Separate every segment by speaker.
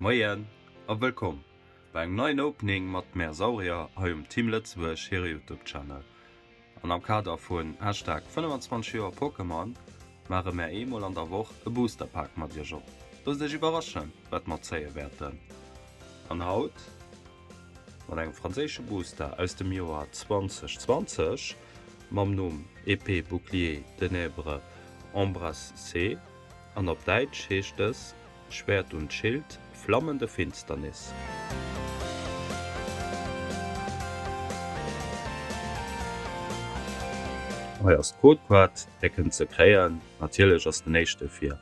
Speaker 1: Moien a wëkom bei eng neuen Opening mat Meer Saurier ha Team Lëtzwech hir YouTube-Channel. An am Kader vun #25 Pokémon mare mé emol an der woch e Boosterpack mat Dir op. Dats dech iwwerraschen, wat mat zeie werden. An Haut mat eng franzésche Booster aus dem Joar 2020 mam Numm EP Bouclier Ténèbres Embrasse C an op Deitsch heecht es Schwert und Schild Flammende Finsternis. Euers Codequad decken ze kreieren natierlech ass de nächste 4.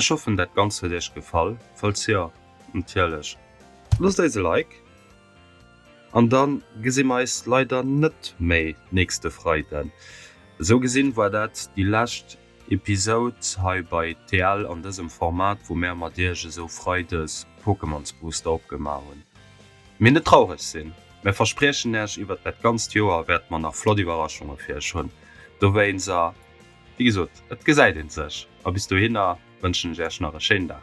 Speaker 1: Ich hoffe, dat ganze Dich gefall, falls ja natierlech. Lass deise Like an dann gesi meist leider net méi nächste Freitag. So gesinn war dat die lacht Episode ha bei TL an diesem Format, wo mehr mat Dirge so freides Pokémonsbooster opgemauen. Min net traurig sinn. Me versprechen erch iwwer dat ganz Joer werd man nach Flottiwerraschungen fir schon. Do wein sa wie gesot, et gesäit in sech. A bis du hinner wënschen sech nach Schenda.